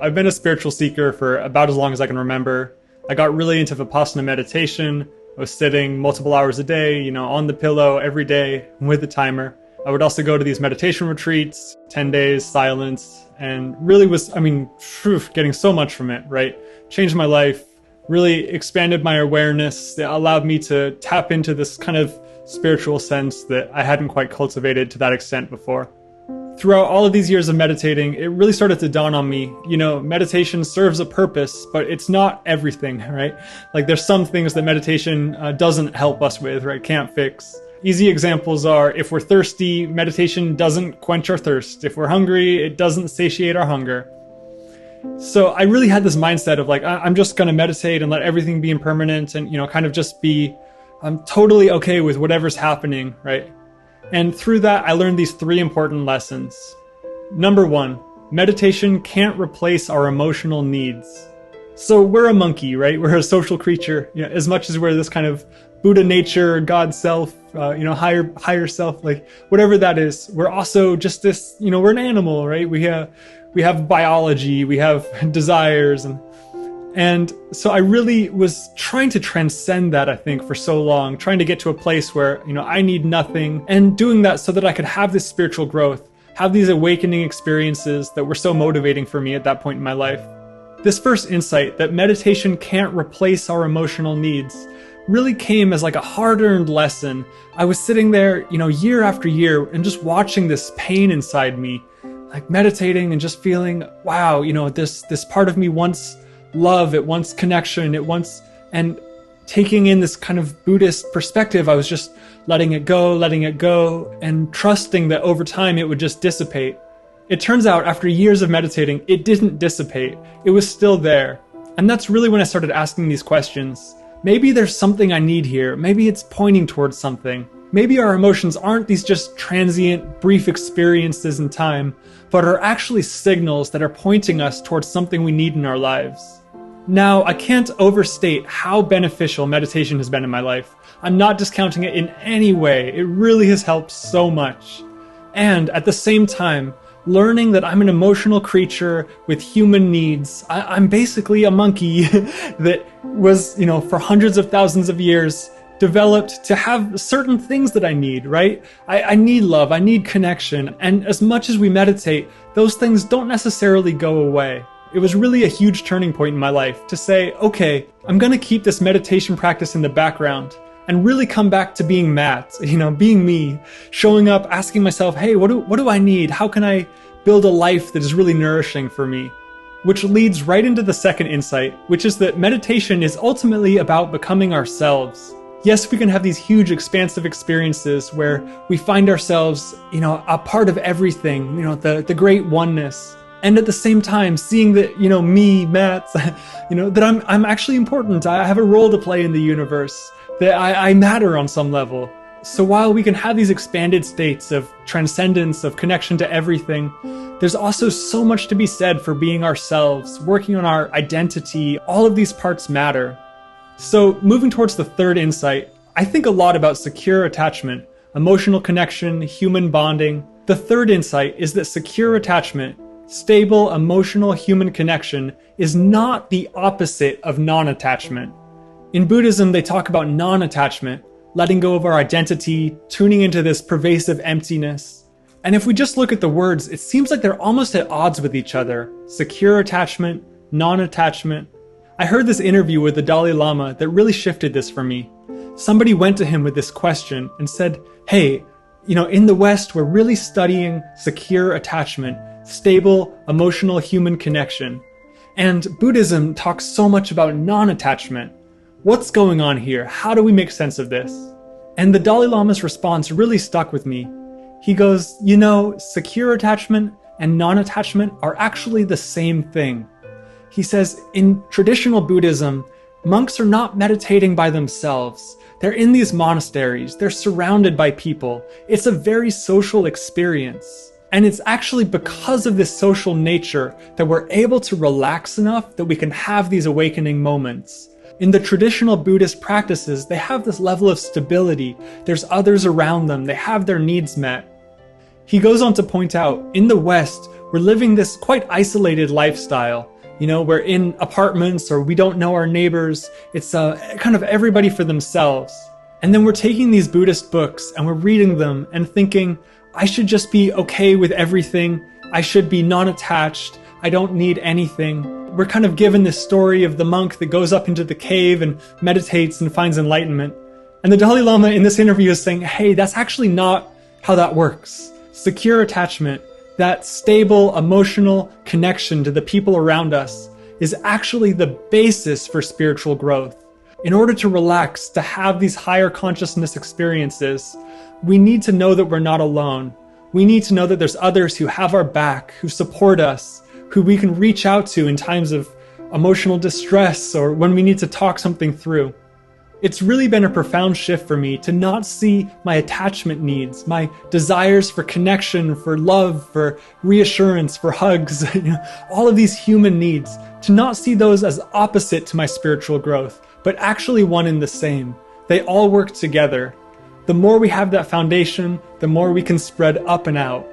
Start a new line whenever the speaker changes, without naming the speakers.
I've been a spiritual seeker for about as long as I can remember. I got really into Vipassana meditation. I was sitting multiple hours a day, on the pillow every day with a timer. I would also go to these meditation retreats, 10 days, silence, and really was, getting so much from it, right? Changed my life, really expanded my awareness. It allowed me to tap into this kind of spiritual sense that I hadn't quite cultivated to that extent before. Throughout all of these years of meditating, it really started to dawn on me, meditation serves a purpose, but it's not everything, right? Like there's some things that meditation doesn't help us with, right? Can't fix. Easy examples are, if we're thirsty, meditation doesn't quench our thirst. If we're hungry, it doesn't satiate our hunger. So I really had this mindset of like, I'm just going to meditate and let everything be impermanent and, kind of just be, I'm totally okay with whatever's happening, right? And through that, I learned these 3 important lessons. Number 1, meditation can't replace our emotional needs. So we're a monkey, right? We're a social creature. As much as we're this kind of Buddha nature, God self, higher self, like whatever that is, we're also just this, we're an animal, right? We have biology, we have desires, and so I really was trying to transcend that, I think, for so long, trying to get to a place where, I need nothing, and doing that so that I could have this spiritual growth, have these awakening experiences that were so motivating for me at that point in my life. This first insight that meditation can't replace our emotional needs really came as like a hard-earned lesson. I was sitting there, year after year and just watching this pain inside me, like meditating and just feeling, wow, this part of me wants love, it wants connection, and taking in this kind of Buddhist perspective, I was just letting it go, and trusting that over time it would just dissipate. It turns out after years of meditating, it didn't dissipate. It was still there. And that's really when I started asking these questions. Maybe there's something I need here. Maybe it's pointing towards something. Maybe our emotions aren't these just transient, brief experiences in time, but are actually signals that are pointing us towards something we need in our lives. Now, I can't overstate how beneficial meditation has been in my life. I'm not discounting it in any way. It really has helped so much. And at the same time, learning that I'm an emotional creature with human needs. I'm basically a monkey that was, for hundreds of thousands of years, developed to have certain things that I need, right? I need love, I need connection. And as much as we meditate, those things don't necessarily go away. It was really a huge turning point in my life to say, okay, I'm going to keep this meditation practice in the background and really come back to being Matt, being me, showing up, asking myself, hey, what do I need? How can I build a life that is really nourishing for me? Which leads right into the second insight, which is that meditation is ultimately about becoming ourselves. Yes, we can have these huge expansive experiences where we find ourselves, a part of everything, the great oneness. And at the same time, seeing that, me, Matt, that I'm actually important. I have a role to play in the universe, that I matter on some level. So while we can have these expanded states of transcendence, of connection to everything, there's also so much to be said for being ourselves, working on our identity. All of these parts matter. So moving towards the third insight, I think a lot about secure attachment, emotional connection, human bonding. The third insight is that secure attachment, stable, emotional human connection, is not the opposite of non-attachment. In Buddhism, they talk about non-attachment, letting go of our identity, tuning into this pervasive emptiness. And if we just look at the words, it seems like they're almost at odds with each other. Secure attachment, non-attachment. I heard this interview with the Dalai Lama that really shifted this for me. Somebody went to him with this question and said, hey, in the West, we're really studying secure attachment, stable, emotional human connection. And Buddhism talks so much about non-attachment. What's going on here? How do we make sense of this? And the Dalai Lama's response really stuck with me. He goes, secure attachment and non-attachment are actually the same thing. He says, in traditional Buddhism, monks are not meditating by themselves. They're in these monasteries. They're surrounded by people. It's a very social experience. And it's actually because of this social nature that we're able to relax enough that we can have these awakening moments. In the traditional Buddhist practices, they have this level of stability. There's others around them. They have their needs met. He goes on to point out, in the West, we're living this quite isolated lifestyle. We're in apartments or we don't know our neighbors. It's kind of everybody for themselves. And then we're taking these Buddhist books and we're reading them and thinking, I should just be okay with everything. I should be non-attached. I don't need anything. We're kind of given this story of the monk that goes up into the cave and meditates and finds enlightenment. And the Dalai Lama in this interview is saying, hey, that's actually not how that works. Secure attachment, that stable emotional connection to the people around us, is actually the basis for spiritual growth. In order to relax, to have these higher consciousness experiences, we need to know that we're not alone. We need to know that there's others who have our back, who support us, who we can reach out to in times of emotional distress or when we need to talk something through. It's really been a profound shift for me to not see my attachment needs, my desires for connection, for love, for reassurance, for hugs, all of these human needs, to not see those as opposite to my spiritual growth, but actually one and the same. They all work together. The more we have that foundation, the more we can spread up and out.